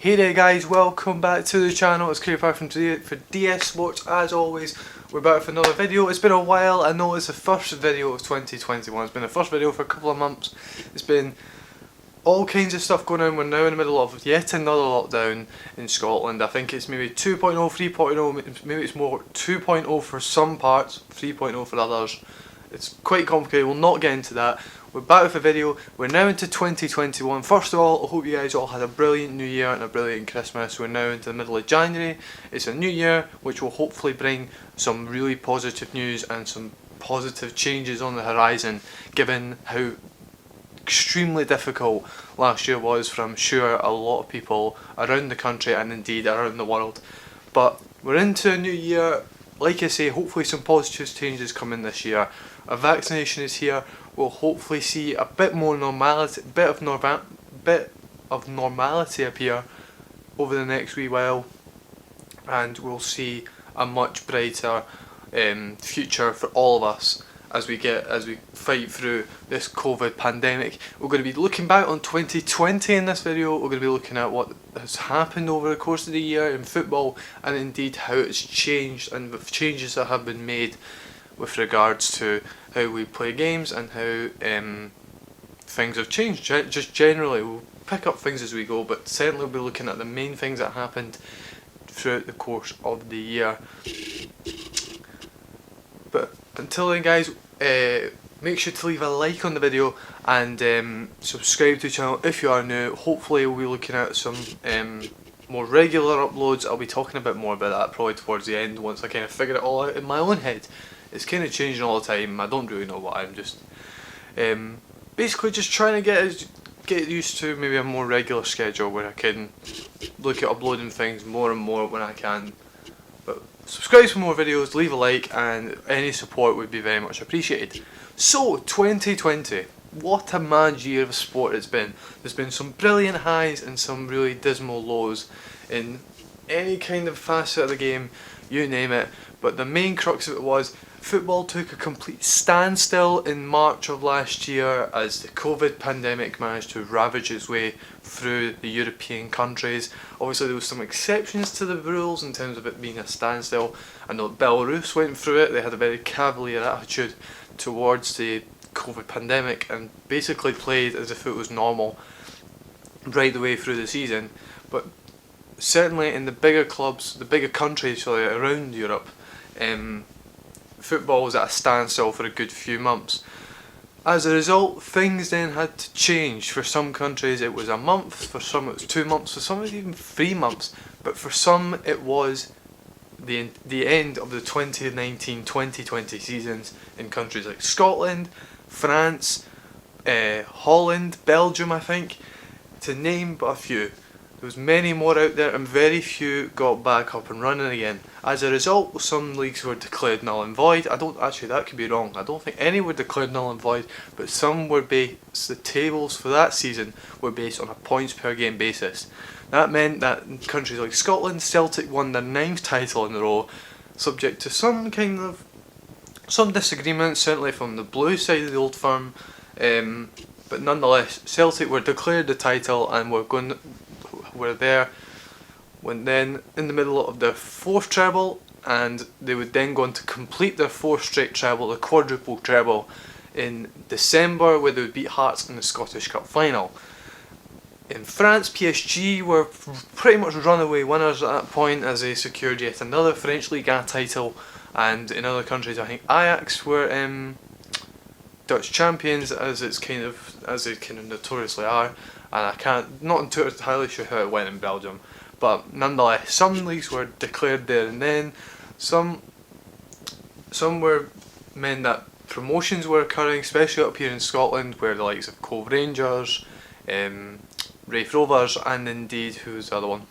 Hey there guys, welcome back to the channel. It's Creeper from for DS Sports. As always, we're back for another video. It's been a while. I know it's the first video of 2021. It's been the first video for a couple of months. It's been all kinds of stuff going on. We're now in the middle of yet another lockdown in Scotland. I think it's maybe 2.0, 3.0, maybe it's more 2.0 for some parts, 3.0 for others. It's quite complicated. We'll not get into that. We're back with a video. We're now into 2021. First of all, I hope you guys all had a brilliant New Year and a brilliant Christmas. We're now into the middle of January. It's a new year which will hopefully bring some really positive news and some positive changes on the horizon, given how extremely difficult last year was for, I'm sure, a lot of people around the country and indeed around the world. But we're into a new year. Like I say, hopefully some positive changes coming this year. A vaccination is here. We'll hopefully see a bit more normality, bit of normality appear over the next wee while, and we'll see a much brighter future for all of us as we fight through this COVID pandemic. We're going to be looking back on 2020 in this video. We're going to be looking at what has happened over the course of the year in football, and indeed how it's changed and the changes that have been made with regards to how we play games and how things have changed. Just generally, we'll pick up things as we go, but certainly we'll be looking at the main things that happened throughout the course of the year. But until then guys, make sure to leave a like on the video and subscribe to the channel if you are new. Hopefully we'll be looking at some more regular uploads. I'll be talking a bit more about that probably towards the end, once I kind of figure it all out in my own head. It's kind of changing all the time. I don't really know what I'm just basically just trying to get used to maybe a more regular schedule where I can look at uploading things more and more when I can. But subscribe for more videos, leave a like, and any support would be very much appreciated. So 2020, what a mad year of sport it's been. There's been some brilliant highs and some really dismal lows in any kind of facet of the game, you name it. But the main crux of it was football took a complete standstill in March of last year as the COVID pandemic managed to ravage its way through the European countries. Obviously there was some exceptions to the rules in terms of it being a standstill. I know Belarus went through it. They had a very cavalier attitude towards the COVID pandemic and basically played as if it was normal right the way through the season. But certainly in the bigger clubs, the bigger countries around Europe, football was at a standstill for a good few months. As a result, things then had to change. For some countries it was a month, for some it was 2 months, for some it was even 3 months, but for some it was the end of the 2019-2020 seasons in countries like Scotland, France, Holland, Belgium, I think, to name but a few. There was many more out there and very few got back up and running again. As a result, some leagues were declared null and void. That could be wrong. I don't think any were declared null and void, but some were based, the tables for that season were based on a points per game basis. That meant that in countries like Scotland, Celtic won their 9th title in a row, subject to some disagreements, certainly from the blue side of the old firm, but nonetheless, Celtic were declared the title and were there when then in the middle of their 4th treble, and they would then go on to complete their 4th straight treble, the quadruple treble, in December, where they would beat Hearts in the Scottish Cup final. In France, PSG were pretty much runaway winners at that point as they secured yet another French Ligue 1 title, and in other countries I think Ajax were Dutch champions, as they kind of notoriously are, and not entirely sure how it went in Belgium, but nonetheless some leagues were declared there and then. Some were meant that promotions were occurring, especially up here in Scotland, where the likes of Cove Rangers, Raith Rovers, and indeed, who's the other one?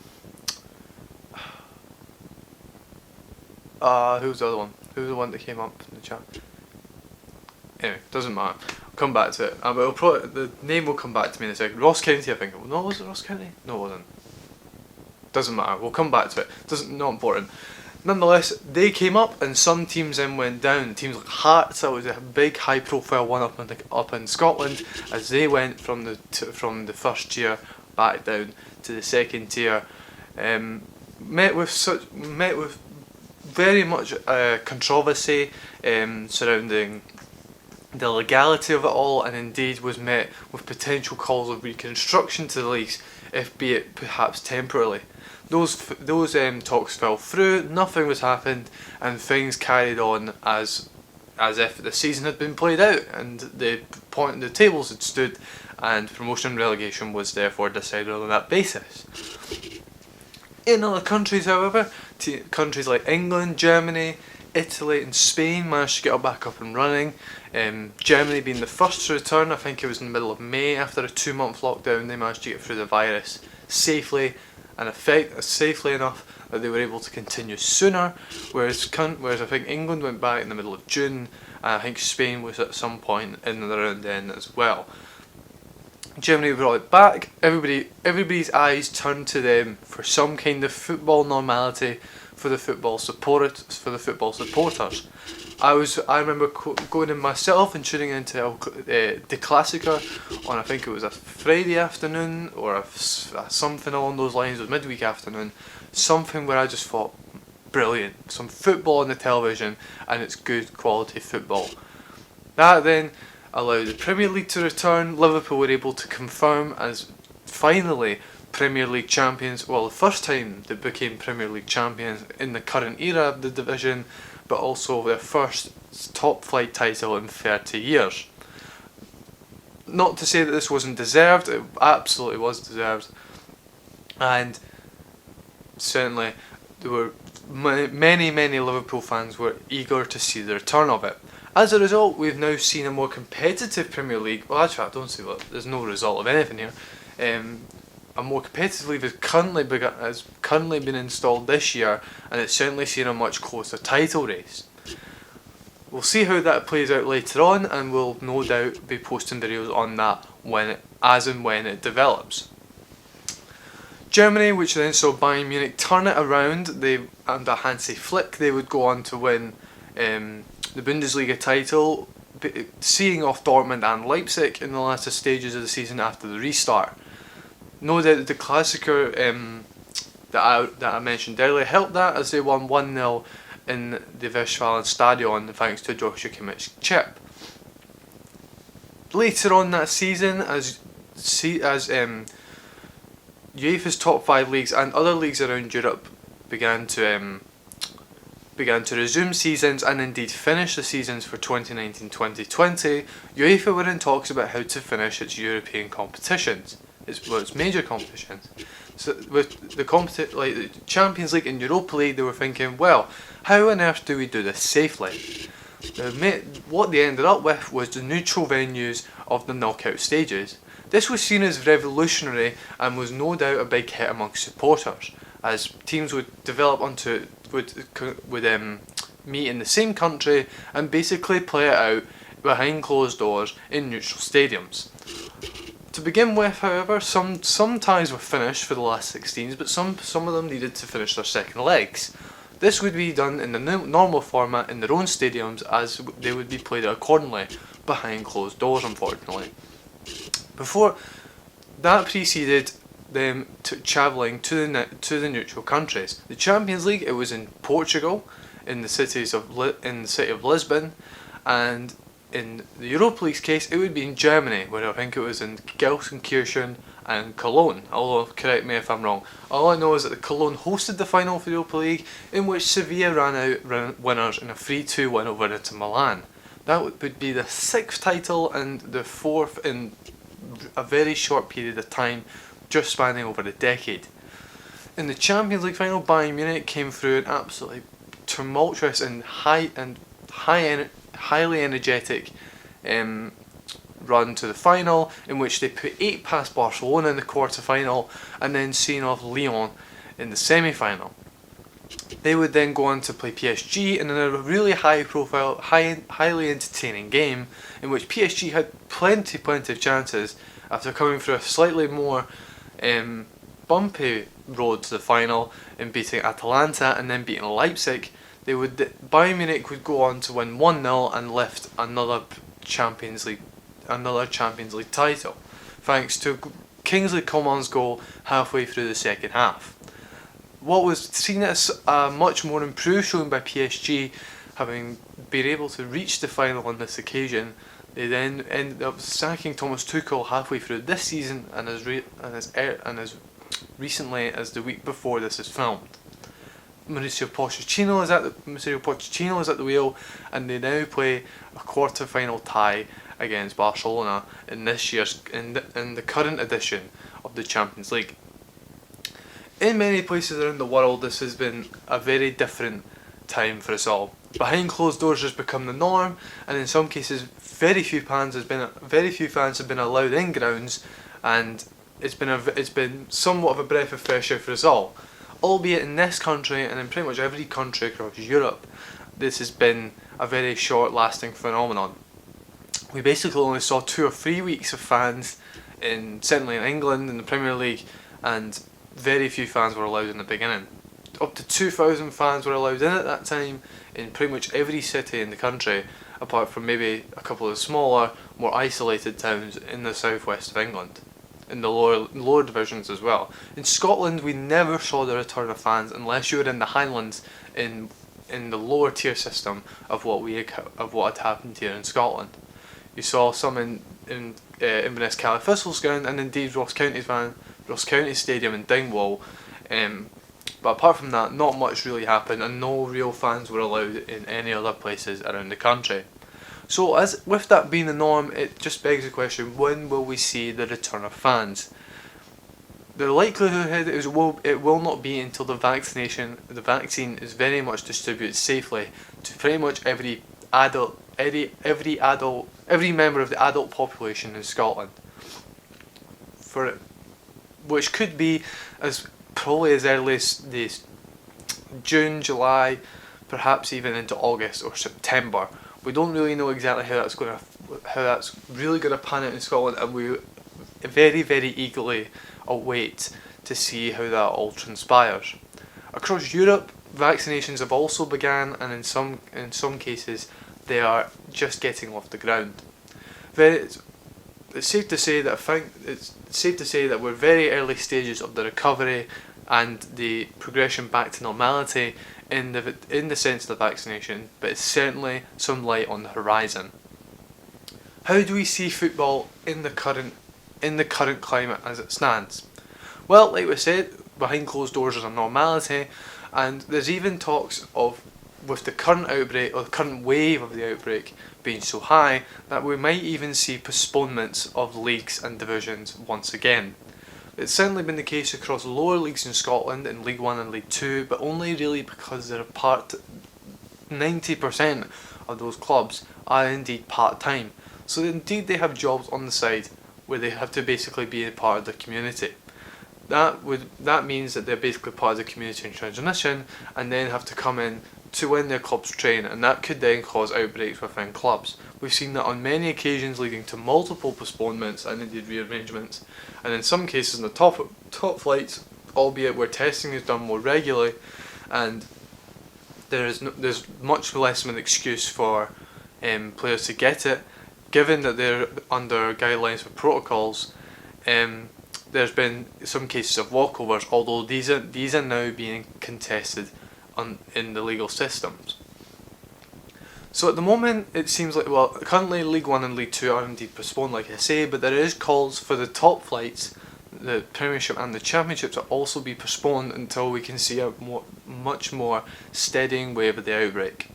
Who's the other one? Who's the one that came up in the chat? Anyway, doesn't matter. I'll come back to it. But the name will come back to me in a second. Ross County, I think. No, was it Ross County? No, it wasn't. Doesn't matter. We'll come back to it. Not important. Nonetheless, they came up and some teams then went down. Teams like Hearts, that was a big high-profile one up in Scotland, as they went from the first tier back down to the second tier. Met with very much controversy surrounding the legality of it all, and indeed was met with potential calls of reconstruction to the leagues, if be it perhaps temporarily. Those talks fell through, nothing was happened, and things carried on as if the season had been played out and the tables had stood, and promotion and relegation was therefore decided on that basis. In other countries, however, countries like England, Germany, Italy and Spain managed to get it back up and running. Germany being the first to return, I think it was in the middle of May, after a 2-month lockdown. They managed to get through the virus safely safely enough that they were able to continue sooner, whereas I think England went back in the middle of June, and I think Spain was at some point in and around then as well. Germany brought it back. Everybody's eyes turned to them for some kind of football normality for the football supporters. I remember going in myself and tuning into the Klassiker on, I think it was a Friday afternoon or something along those lines. It was midweek afternoon, something where I just thought, brilliant, some football on the television, and it's good quality football. That then allowed the Premier League to return. Liverpool were able to confirm as finally Premier League champions. Well, the first time they became Premier League champions in the current era of the division, but also their first top flight title in 30 years. Not to say that this wasn't deserved, it absolutely was deserved, and certainly there were many Liverpool fans were eager to see the return of it. As a result, we've now seen a more competitive Premier League. Well, actually, I don't see there's no result of anything here. A more competitive league has currently been installed this year, and it's certainly seen a much closer title race. We'll see how that plays out later on, and we'll no doubt be posting videos on that as and when it develops. Germany, which then saw Bayern Munich turn it around, under Hansi Flick, they would go on to win the Bundesliga title, seeing off Dortmund and Leipzig in the latter stages of the season after the restart. No doubt the Klassiker that I mentioned earlier helped that, as they won 1-0 in the Westfalenstadion thanks to Joshua Kimmich's chip. Later on that season, as UEFA's top 5 leagues and other leagues around Europe began to resume seasons and indeed finish the seasons for 2019-2020, UEFA were in talks about how to finish its European competitions, its major competitions. So with the Champions League and Europa League, they were thinking, well, how on earth do we do this safely? What they ended up with was the neutral venues of the knockout stages. This was seen as revolutionary and was no doubt a big hit amongst supporters, as teams would meet in the same country and basically play it out behind closed doors in neutral stadiums. To begin with, however, some ties were finished for the last 16s, but some of them needed to finish their second legs. This would be done in the normal format in their own stadiums, as they would be played accordingly behind closed doors, unfortunately. Before that preceded them travelling to the neutral countries. The Champions League, it was in Portugal, in the city of Lisbon, and in the Europa League's case, it would be in Germany, where I think it was in Gelsenkirchen and Cologne. Although, correct me if I'm wrong. All I know is that the Cologne hosted the final for the Europa League, in which Sevilla ran out winners in a 3-2 win over Inter Milan. That would be the 6th title and the 4th in a very short period of time, just spanning over a decade. In the Champions League final, Bayern Munich came through an absolutely tumultuous and highly energetic run to the final, in which they put 8 past Barcelona in the quarter-final and then seeing off Lyon in the semi-final. They would then go on to play PSG in a really high-profile, highly entertaining game, in which PSG had plenty of chances after coming through a slightly more bumpy road to the final in beating Atalanta and then beating Leipzig. Bayern Munich would go on to win 1-0 and lift another Champions League title, thanks to Kingsley Coman's goal halfway through the second half. What was seen as a much more improved showing by PSG, having been able to reach the final on this occasion, they then ended up sacking Thomas Tuchel halfway through this season and as recently as the week before this is filmed. Mauricio Pochettino is at the wheel, and they now play a quarter-final tie against Barcelona in the current edition of the Champions League. In many places around the world, this has been a very different time for us all. Behind closed doors has become the norm, and in some cases, very few fans have been allowed in grounds, and it's been somewhat of a breath of fresh air for us all. Albeit in this country and in pretty much every country across Europe, this has been a very short-lasting phenomenon. We basically only saw 2 or 3 weeks of fans, certainly in England in the Premier League, and very few fans were allowed in the beginning. Up to 2,000 fans were allowed in at that time in pretty much every city in the country, apart from maybe a couple of smaller, more isolated towns in the southwest of England, in the lower divisions as well. In Scotland, we never saw the return of fans unless you were in the Highlands, in the lower tier system of what had happened here in Scotland. You saw some in Inverness Caley Thistle's ground, and indeed Ross County Stadium in Dingwall. But apart from that, not much really happened, and no real fans were allowed in any other places around the country. So, as with that being the norm, it just begs the question: when will we see the return of fans? The likelihood is it will not be until the vaccine is very much distributed safely to pretty much every member of the adult population in Scotland. Which could be probably as early as June, July, perhaps even into August or September. We don't really know exactly how that's really going to pan out in Scotland, and we very, very eagerly await to see how that all transpires. Across Europe, vaccinations have also begun, and in some cases they are just getting off the ground. It's safe to say that we're very early stages of the recovery and the progression back to normality in the sense of the vaccination, but it's certainly some light on the horizon. How do we see football in the current climate as it stands? Well, like we said, behind closed doors is a normality, and there's even talks of, with the current outbreak or the current wave of the outbreak being so high, that we might even see postponements of leagues and divisions once again. It's certainly been the case across lower leagues in Scotland in League 1 and League 2, but only really because they're 90% of those clubs are indeed part-time. So indeed they have jobs on the side where they have to basically be a part of the community. That means that they're basically part of the community in transition and then have to come in to when their clubs train, and that could then cause outbreaks within clubs. We've seen that on many occasions, leading to multiple postponements and indeed rearrangements, and in some cases in the top flights, albeit where testing is done more regularly, and there's much less of an excuse for players to get it, given that they're under guidelines for protocols. There's been some cases of walkovers, although these are now being contested in the legal systems. So at the moment it seems like, well, currently League 1 and League 2 are indeed postponed, like I say, but there is calls for the top flights, the Premiership and the Championship, to also be postponed until we can see a much more steadying wave of the outbreak.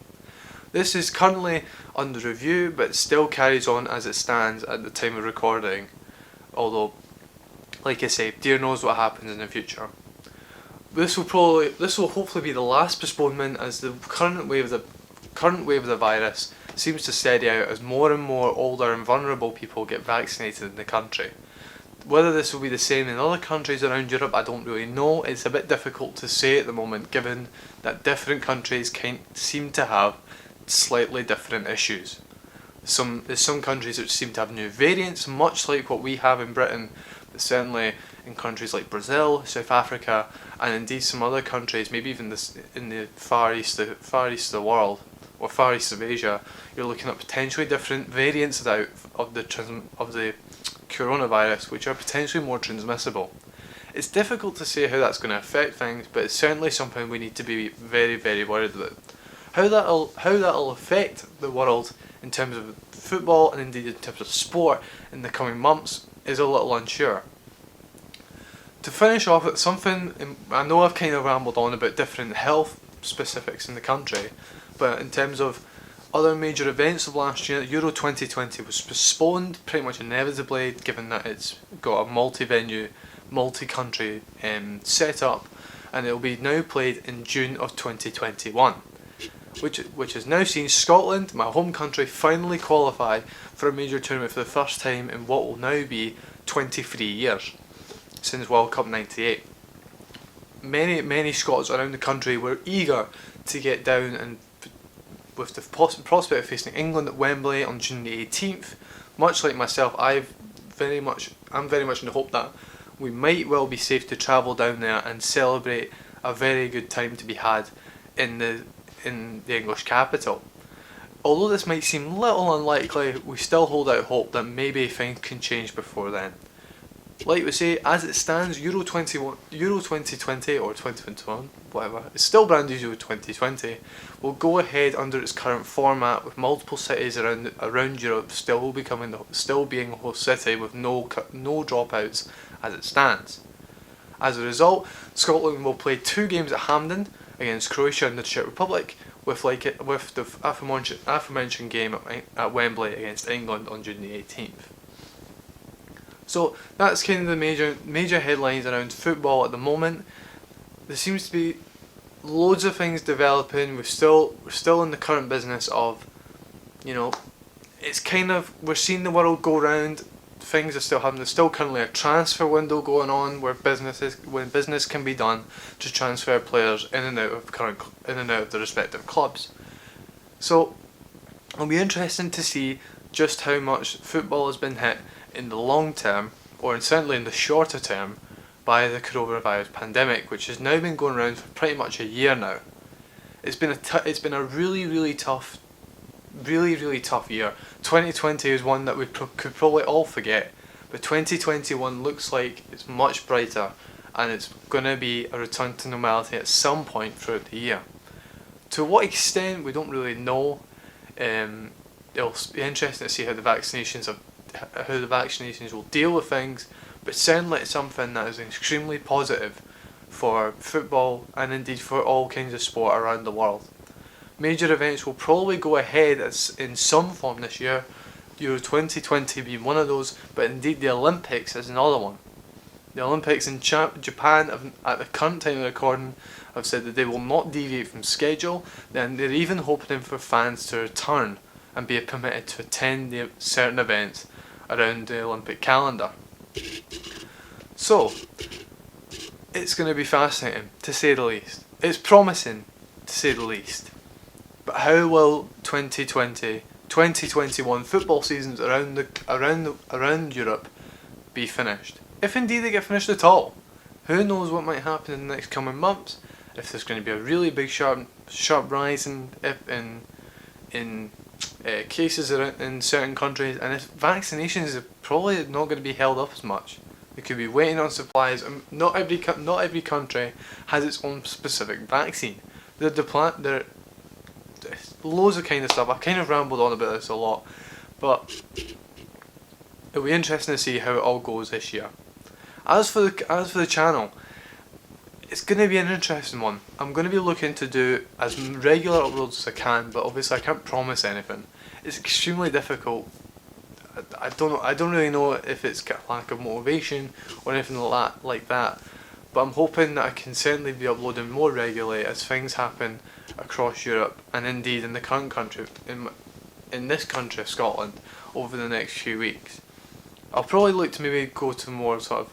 This is currently under review, but still carries on as it stands at the time of recording, although, like I say, dear knows what happens in the future. This will hopefully be the last postponement, as the current wave of the virus seems to steady out as more and more older and vulnerable people get vaccinated in the country. Whether this will be the same in other countries around Europe, I don't really know. It's a bit difficult to say at the moment, given that different countries seem to have slightly different issues. There's some countries which seem to have new variants, much like what we have in Britain, but certainly in countries like Brazil, South Africa, and indeed some other countries, maybe even in the far east of the world, or far east of Asia, you're looking at potentially different variants of the coronavirus, which are potentially more transmissible. It's difficult to say how that's going to affect things, but it's certainly something we need to be very, very worried about. How that'll affect the world in terms of football and indeed in terms of sport in the coming months is a little unsure. To finish off with something, I know I've kind of rambled on about different health specifics in the country, but in terms of other major events of last year, Euro 2020 was postponed pretty much inevitably, given that it's got a multi-venue, multi-country set up, and it will be now played in June of 2021, which has now seen Scotland, my home country, finally qualify for a major tournament for the first time in what will now be 23 years since World Cup '98. Many Scots around the country were eager to get down, and with the prospect of facing England at Wembley on June the 18th, much like myself, I'm very much in the hope that we might well be safe to travel down there and celebrate a very good time to be had in the English capital. Although this might seem little unlikely, we still hold out hope that maybe things can change before then. Like we say, as it stands, Euro 2020 or 2021, whatever, it's still branded Euro 2020, will go ahead under its current format, with multiple cities around Europe still being the host city with no dropouts as it stands. As a result, Scotland will play 2 games at Hampden against Croatia and the Czech Republic, with the aforementioned game at Wembley against England on June the 18th. So that's kind of the major headlines around football at the moment. There seems to be loads of things developing. We're still in the current business of, it's kind of, we're seeing the world go round. Things are still happening. There's still currently a transfer window going on when business can be done to transfer players in and out of the respective clubs. So it'll be interesting to see just how much football has been hit in the long term, or certainly in the shorter term, by the coronavirus pandemic, which has now been going around for pretty much a year now. It's been a really tough year. 2020 is one that we could probably all forget, but 2021 looks like it's much brighter, and it's going to be a return to normality at some point throughout the year. To what extent, we don't really know. It'll be interesting to see how the vaccinations will deal with things, but certainly it's something that is extremely positive for football and indeed for all kinds of sport around the world. Major events will probably go ahead in some form this year, Euro 2020 being one of those, but indeed the Olympics is another one. The Olympics in Japan, at the current time of recording, have said that they will not deviate from schedule, and they're even hoping for fans to return and be permitted to attend certain events around the Olympic calendar. So, it's going to be fascinating, to say the least. It's promising, to say the least. But how will 2020, 2021 football seasons around Europe be finished? If indeed they get finished at all. Who knows what might happen in the next coming months? If there's going to be a really big sharp rise in cases in certain countries, and if vaccinations are probably not going to be held up as much. They could be waiting on supplies. Not every country has its own specific vaccine. There's loads of kind of stuff. I've kind of rambled on about this a lot, but it'll be interesting to see how it all goes this year. As for the channel, it's going to be an interesting one. I'm going to be looking to do as regular uploads as I can, but obviously I can't promise anything. It's extremely difficult. I don't really know if it's got a lack of motivation or anything like that. But I'm hoping that I can certainly be uploading more regularly as things happen across Europe and indeed in the current country, in this country of Scotland, over the next few weeks. I'll probably look to maybe go to more sort of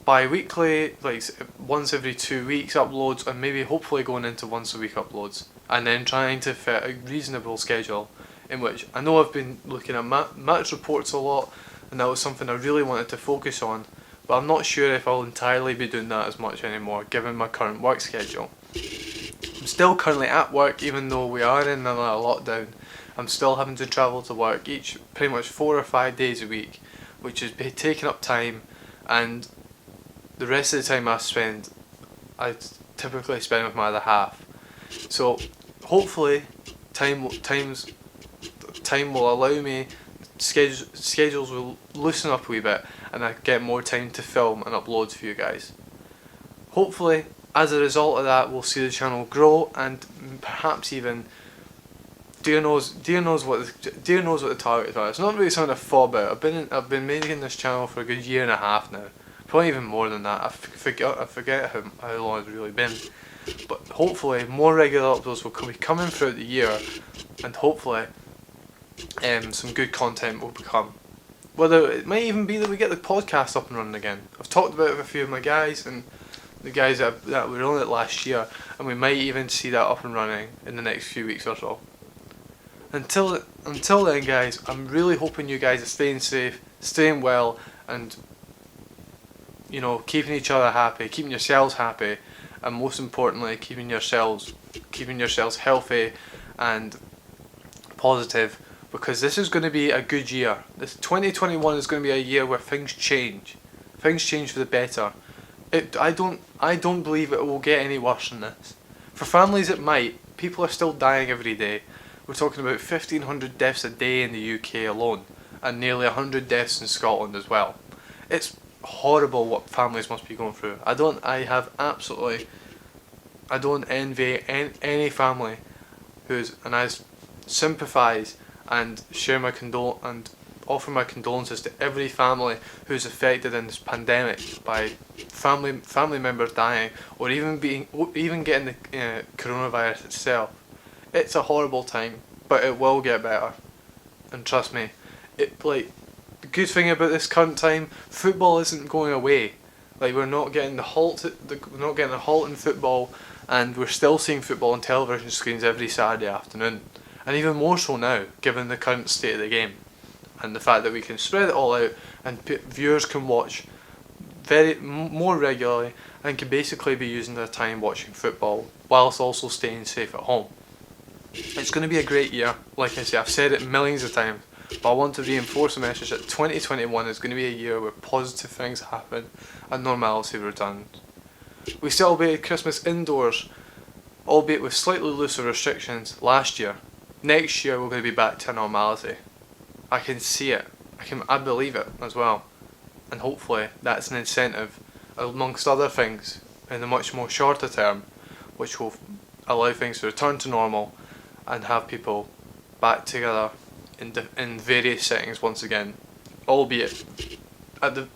bi-weekly, like once every 2 weeks uploads, and maybe hopefully going into once a week uploads, and then trying to fit a reasonable schedule in which I know I've been looking at match reports a lot, and that was something I really wanted to focus on, but I'm not sure if I'll entirely be doing that as much anymore given my current work schedule. I'm still currently at work, even though we are in a lockdown. I'm still having to travel to work pretty much 4 or 5 days a week which is taking up time, and the rest of the time I typically spend with my other half. So hopefully time will allow me, schedules will loosen up a wee bit, and I get more time to film and upload for you guys. Hopefully, as a result of that, we'll see the channel grow, and perhaps even dear knows what the targets are. It's not really something I've thought about. I've been making this channel for a good year and a half now, probably even more than that. I forget how long it's really been. But hopefully, more regular uploads will be coming throughout the year, and hopefully, some good content will become. Whether it might even be that we get the podcast up and running again. I've talked about it with a few of my guys and the guys that were on it last year, and we might even see that up and running in the next few weeks or so. Until then, guys, I'm really hoping you guys are staying safe, staying well, and keeping each other happy, keeping yourselves happy, and most importantly, keeping yourselves healthy and positive, because this is going to be a good year. This 2021 is going to be a year where things change for the better. I don't believe it will get any worse than this. For families it might. People are still dying every day. We're talking about 1,500 deaths a day in the UK alone, and nearly 100 deaths in Scotland as well. It's horrible what families must be going through. I don't envy any family and I sympathise and and offer my condolences to every family who's affected in this pandemic by family members dying, or even getting the coronavirus itself. It's a horrible time, but it will get better, and trust me. The good thing about this current time, football isn't going away. We're not getting the halt in football, and we're still seeing football on television screens every Saturday afternoon, and even more so now, given the current state of the game, and the fact that we can spread it all out, and viewers can watch more regularly, and can basically be using their time watching football whilst also staying safe at home. It's going to be a great year. Like I say, I've said it millions of times, but I want to reinforce the message that 2021 is going to be a year where positive things happen and normality returns. We celebrated Christmas indoors, albeit with slightly looser restrictions, last year. Next year we're going to be back to normality. I can see it. I believe it as well. And hopefully that's an incentive, amongst other things, in the much more shorter term, which will allow things to return to normal and have people back together in various settings once again, albeit at the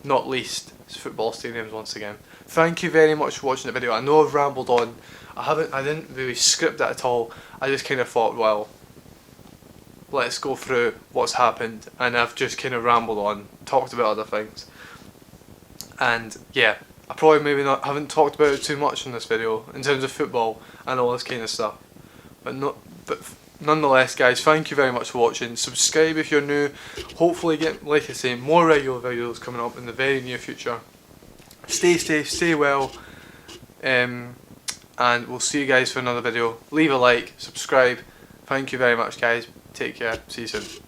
not least football stadiums once again. Thank you very much for watching the video. I know I've rambled on. I didn't really script that at all. I just kind of thought, well, let's go through what's happened, and I've just kind of rambled on, talked about other things, and yeah, I probably haven't talked about it too much in this video in terms of football and all this kind of stuff, but nonetheless, guys, thank you very much for watching. Subscribe if you're new. Hopefully get, like I say, more regular videos coming up in the very near future. Stay safe, stay well, and we'll see you guys for another video. Leave a like, subscribe. Thank you very much, guys. Take care. See you soon.